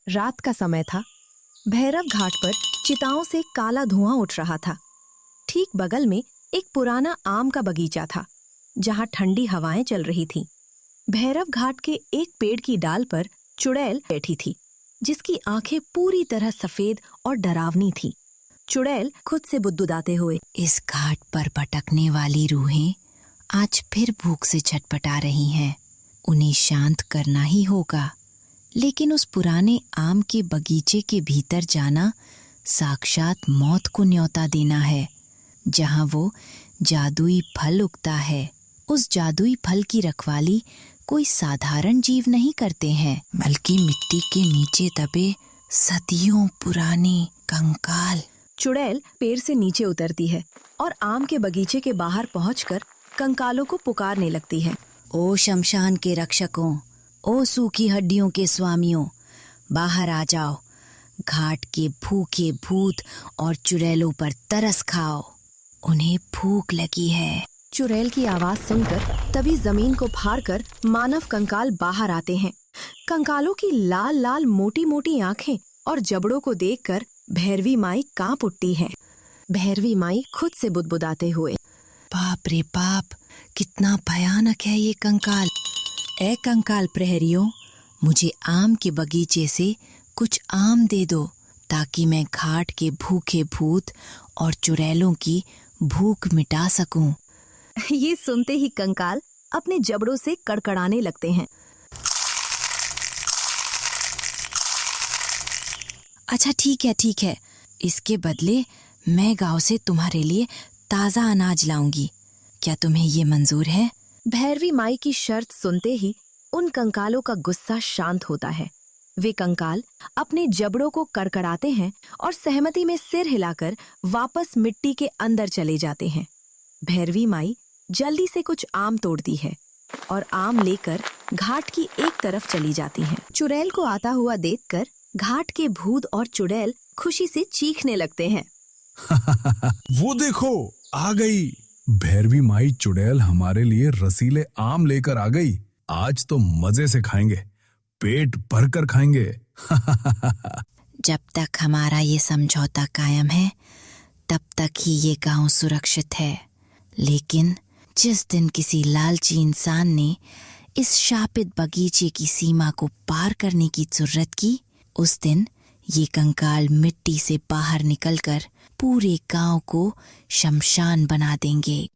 रात का समय था। भैरव घाट पर चिताओं से काला धुआं उठ रहा था। ठीक बगल में एक पुराना आम का बगीचा था, जहां ठंडी हवाएं चल रही थीं। भैरव घाट के एक पेड़ की डाल पर चुड़ैल बैठी थी, जिसकी आंखें पूरी तरह सफेद और डरावनी थीं। चुड़ैल खुद से बुदबुदाते हुए, इस घाट पर भटकने वाली रूहें आज फिर भूख से छटपटा रही हैं। उन्हें शांत करना ही होगा। लेकिन उस पुराने आम के बगीचे के भीतर जाना साक्षात मौत को न्योता देना है, जहां वो जादुई फल उगता है। उस जादुई फल की रखवाली कोई साधारण जीव नहीं करते हैं, बल्कि मिट्टी के नीचे दबे सदियों पुराने कंकाल। चुड़ैल पेड़ से नीचे उतरती है और आम के बगीचे के बाहर पहुंचकर कंकालों को पुकारने लगती है। ओ शमशान के रक्षकों, ओ सूखी हड्डियों के स्वामियों, बाहर आ जाओ। घाट के भूखे भूत और चुड़ैलों पर तरस खाओ। उन्हें भूख लगी है। चुड़ैल की आवाज सुनकर तभी जमीन को फाड़कर मानव कंकाल बाहर आते हैं। कंकालों की लाल लाल मोटी मोटी आंखें और जबड़ों को देखकर भैरवी माई कांप उठती है। भैरवी माई खुद से बुदबुदाते हुए, बाप रे बाप, कितना भयानक है ये कंकाल। ए कंकाल प्रहरियों, मुझे आम के बगीचे से कुछ आम दे दो, ताकि मैं घाट के भूखे भूत और चुड़ैलों की भूख मिटा सकूं। ये सुनते ही कंकाल अपने जबड़ों से कड़कड़ाने लगते हैं। अच्छा ठीक है, इसके बदले मैं गांव से तुम्हारे लिए ताजा अनाज लाऊंगी। क्या तुम्हें ये मंजूर है? भैरवी माई की शर्त सुनते ही उन कंकालों का गुस्सा शांत होता है। वे कंकाल अपने जबड़ों को कड़कड़ाते हैं और सहमति में सिर हिलाकर वापस मिट्टी के अंदर चले जाते हैं। भैरवी माई जल्दी से कुछ आम तोड़ती है और आम लेकर घाट की एक तरफ चली जाती हैं। चुड़ैल को आता हुआ देखकर घाट के भूत और चुड़ैल खुशी से चीखने लगते हैं। वो देखो, आ गई भैरवी माई चुड़ैल, हमारे लिए रसीले आम लेकर आ गई। आज तो मजे से खाएंगे, पेट भरकर खाएंगे। जब तक हमारा ये समझौता कायम है, तब तक ही ये गांव सुरक्षित है। लेकिन जिस दिन किसी लालची इंसान ने इस शापित बगीचे की सीमा को पार करने की जुर्रत की, उस दिन ये कंकाल मिट्टी से बाहर निकलकर पूरे गांव को शमशान बना देंगे।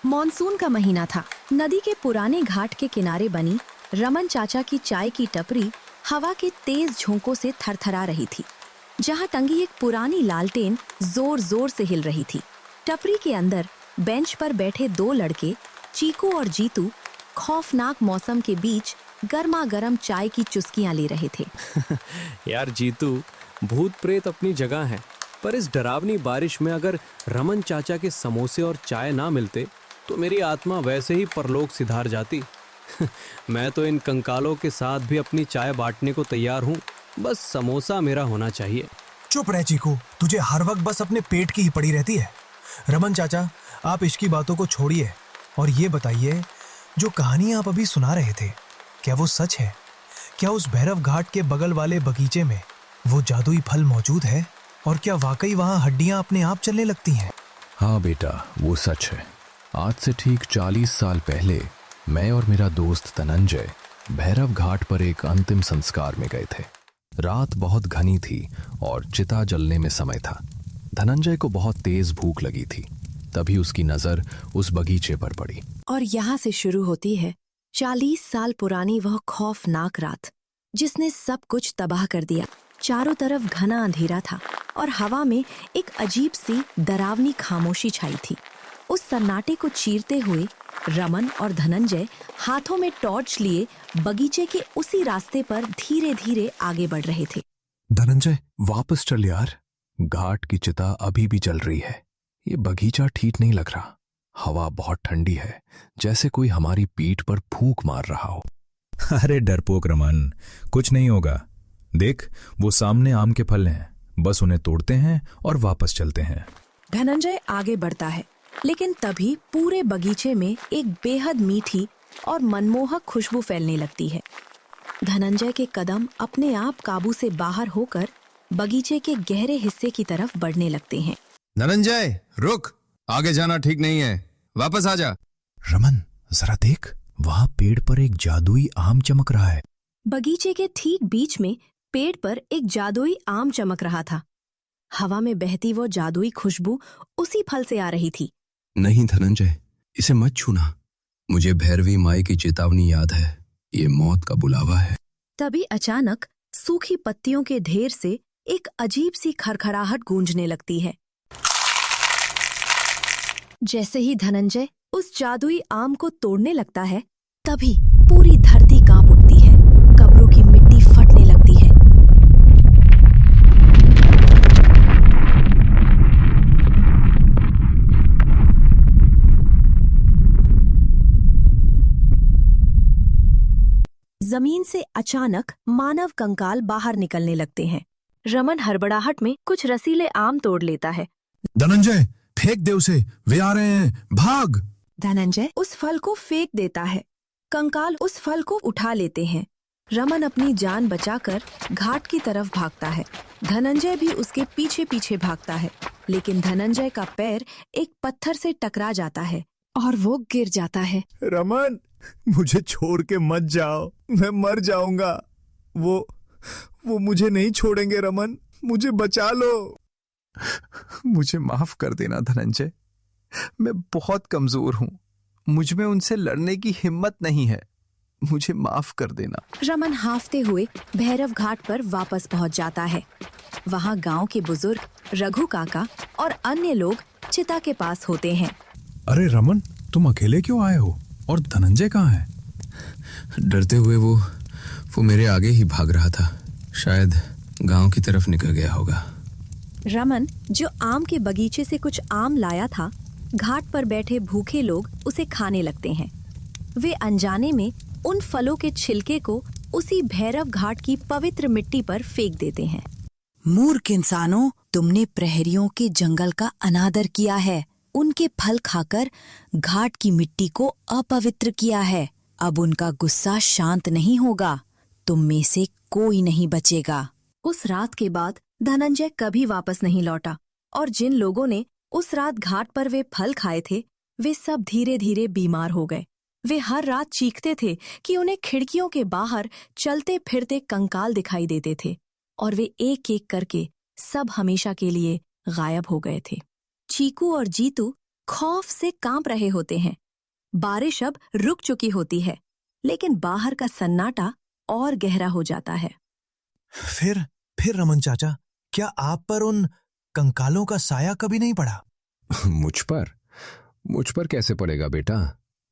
मॉनसून का महीना था। नदी के पुराने घाट के किनारे बनी रमन चाचा की चाय की टपरी हवा के तेज झोंकों से थरथरा रही थी। जहां टंगी एक पुरानी लालटेन जोर जोर से हिल रही थी। टपरी के अंदर बेंच पर बैठे दो लड़के चीकू और जीतू खौफनाक मौसम के बीच गर्मा गर्म चाय की चुस्कियां ले रहे थे। यार जीतू, भूत प्रेत अपनी जगह है, पर इस डरावनी बारिश में अगर रमन चाचा के समोसे और चाय ना मिलते तो मेरी आत्मा वैसे ही परलोक सिधार जाती। मैं तो इन कंकालों के साथ भी अपनी चाय बांटने को तैयार हूँ, बस समोसा मेरा होना चाहिए। चुप रह चीकू, तुझे हर वक्त बस अपने पेट की ही पड़ी रहती है। रमन चाचा, आप इसकी बातों को छोड़िए और ये बताइए, जो कहानी आप अभी सुना रहे थे, क्या वो सच है? क्या उस भैरव घाट के बगल वाले बगीचे में वो जादुई फल मौजूद है? और क्या वाकई वहाँ हड्डियाँ अपने आप चलने लगती हैं? हाँ बेटा, वो सच है। आज से ठीक 40 साल पहले मैं और मेरा दोस्त धनंजय भैरव घाट पर एक अंतिम संस्कार में गए थे। रात बहुत घनी थी और चिता जलने में समय था। धनंजय को बहुत तेज भूख लगी थी। तभी उसकी नजर उस बगीचे पर पड़ी। और यहाँ से शुरू होती है 40 साल पुरानी वह खौफनाक रात, जिसने सब कुछ तबाह कर दिया। चारों तरफ घना अंधेरा था और हवा में एक अजीब सी डरावनी खामोशी छाई थी। उस सन्नाटे को चीरते हुए रमन और धनंजय हाथों में टॉर्च लिए बगीचे के उसी रास्ते पर धीरे धीरे आगे बढ़ रहे थे। धनंजय, वापस चल यार, घाट की चिता अभी भी जल रही है। ये बगीचा ठीक नहीं लग रहा। हवा बहुत ठंडी है, जैसे कोई हमारी पीठ पर फूंक मार रहा हो। अरे डरपोक रमन, कुछ नहीं होगा। देख, वो सामने आम के फल हैं, बस उन्हें तोड़ते हैं और वापस चलते हैं। धनंजय आगे बढ़ता है, लेकिन तभी पूरे बगीचे में एक बेहद मीठी और मनमोहक खुशबू फैलने लगती है। धनंजय के कदम अपने आप काबू से बाहर होकर बगीचे के गहरे हिस्से की तरफ बढ़ने लगते हैं। धनंजय रुक, आगे जाना ठीक नहीं है, वापस आ जा। रमन जरा देख, वहां पेड़ पर एक जादुई आम चमक रहा है। बगीचे के ठीक बीच में पेड़ पर एक जादुई आम चमक रहा था। हवा में बहती वो जादुई खुशबू उसी फल से आ रही थी। नहीं धनंजय, इसे मत छूना। मुझे भैरवी माई की चेतावनी याद है, ये मौत का बुलावा है। तभी अचानक सूखी पत्तियों के ढेर से एक अजीब सी खरखराहट गूंजने लगती है। जैसे ही धनंजय उस जादुई आम को तोड़ने लगता है, तभी पूरी धरती कांप उठती है। कब्रों की मिट्टी फटने लगती है। जमीन से अचानक मानव कंकाल बाहर निकलने लगते हैं। रमन हड़बड़ाहट में कुछ रसीले आम तोड़ लेता है। धनंजय फेंक दे उसे, वे आ रहे हैं, भाग। धनंजय उस फल को फेंक देता है। कंकाल उस फल को उठा लेते हैं। रमन अपनी जान बचाकर घाट की तरफ भागता है। धनंजय भी उसके पीछे पीछे भागता है, लेकिन धनंजय का पैर एक पत्थर से टकरा जाता है और वो गिर जाता है। रमन, मुझे छोड़ के मत जाओ, मैं मर जाऊंगा। वो मुझे नहीं छोड़ेंगे। रमन, मुझे बचा लो। मुझे माफ कर देना धनंजय, मैं बहुत कमजोर हूं। मुझ में उनसे लड़ने की हिम्मत नहीं है। मुझे माफ कर देना। रमन हाफते हुए भैरव घाट पर वापस पहुंच जाता है। वहां गांव के बुजुर्ग रघु काका और अन्य लोग चिता के पास होते हैं। अरे रमन, तुम अकेले क्यों आए हो? और धनंजय कहाँ है? डरते हुए वो मेरे आगे ही भाग रहा था। शायद गांव की तरफ निकल गया होगा। रमन, जो आम के बगीचे से कुछ आम लाया था, घाट पर बैठे भूखे लोग उसे खाने लगते हैं। वे अनजाने में उन फलों के छिलके को उसी भैरव घाट की पवित्र मिट्टी पर फेंक देते हैं। मूर्ख इंसानों, तुमने प्रहरियों के जंगल का अनादर किया है। उनके फल खाकर घाट की मिट्टी को अपवित्र किया है। अब उनका गुस्सा शांत नहीं होगा। तुम में से कोई नहीं बचेगा। उस रात के बाद धनंजय कभी वापस नहीं लौटा और जिन लोगों ने उस रात घाट पर वे फल खाए थे, वे सब धीरे धीरे बीमार हो गए। वे हर रात चीखते थे कि उन्हें खिड़कियों के बाहर चलते फिरते कंकाल दिखाई देते थे और वे एक एक करके सब हमेशा के लिए गायब हो गए थे। चीकू और जीतू खौफ से कांप रहे होते हैं। बारिश अब रुक चुकी होती है, लेकिन बाहर का सन्नाटा और गहरा हो जाता है। फिर रमन चाचा, क्या आप पर उन कंकालों का साया कभी नहीं पड़ा? मुझ पर कैसे पड़ेगा बेटा?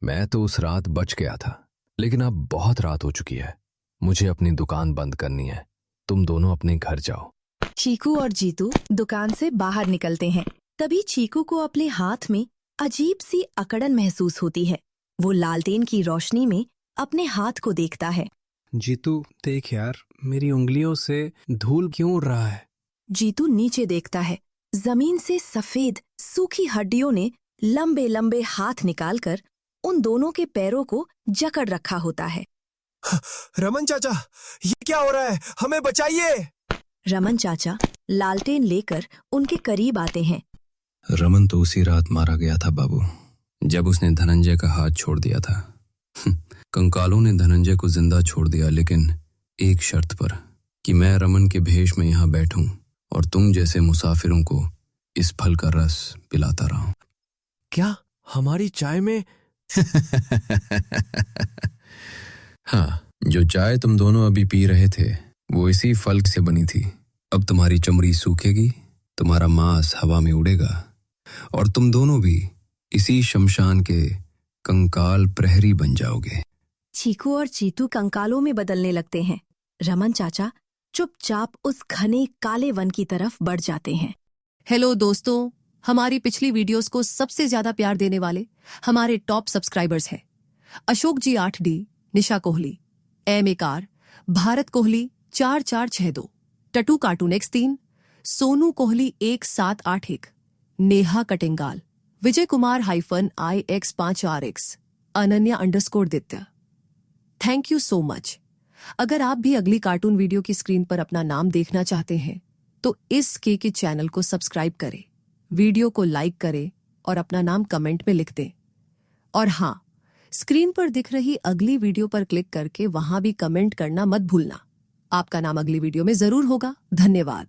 मैं तो उस रात बच गया था, लेकिन अब बहुत रात हो चुकी है। मुझे अपनी दुकान बंद करनी है। तुम दोनों अपने घर जाओ। चीकू और जीतू दुकान से बाहर निकलते हैं। तभी चीकू को अपने हाथ में अजीब सी अकड़न महसूस होती है। वो लालटेन की रोशनी में अपने हाथ को देखता है। जीतू देख यार, मेरी उंगलियों से धूल क्यों उड़ रहा है? जीतू नीचे देखता है। जमीन से सफेद सूखी हड्डियों ने लंबे लंबे हाथ निकालकर उन दोनों के पैरों को जकड़ रखा होता है। रमन चाचा, ये क्या हो रहा है? हमें बचाइए। रमन चाचा लालटेन लेकर उनके करीब आते हैं। रमन तो उसी रात मारा गया था बाबू, जब उसने धनंजय का हाथ छोड़ दिया था। कंकालों ने धनंजय को जिंदा छोड़ दिया, लेकिन एक शर्त पर, कि मैं रमन के भेष में यहाँ बैठूं और तुम जैसे मुसाफिरों को इस फल का रस पिलाता रहूं। क्या हमारी चाय में? हाँ, जो चाय तुम दोनों अभी पी रहे थे वो इसी फल से बनी थी। अब तुम्हारी चमड़ी सूखेगी, तुम्हारा मांस हवा में उड़ेगा और तुम दोनों भी इसी शमशान के कंकाल प्रहरी बन जाओगे। चीकू और जीतू कंकालों में बदलने लगते हैं। रमन चाचा चुपचाप उस घने काले वन की तरफ बढ़ जाते हैं। हेलो दोस्तों, हमारी पिछली वीडियोस को सबसे ज्यादा प्यार देने वाले हमारे टॉप सब्सक्राइबर्स हैं अशोक जी 8D, निशा कोहली, एम एकार, Bharat Kohli 4462, tattoo cartoon X3, Sonu Kohli 1781, Neha कटेंगाल, विजय कुमार -IX5RX, अनन्या _दित्य। Thank you so much. अगर आप भी अगली कार्टून वीडियो की स्क्रीन पर अपना नाम देखना चाहते हैं तो इस के चैनल को सब्सक्राइब करें, वीडियो को लाइक करें और अपना नाम कमेंट में लिख दें। और हाँ, स्क्रीन पर दिख रही अगली वीडियो पर क्लिक करके वहां भी कमेंट करना मत भूलना। आपका नाम अगली वीडियो में जरूर होगा। धन्यवाद।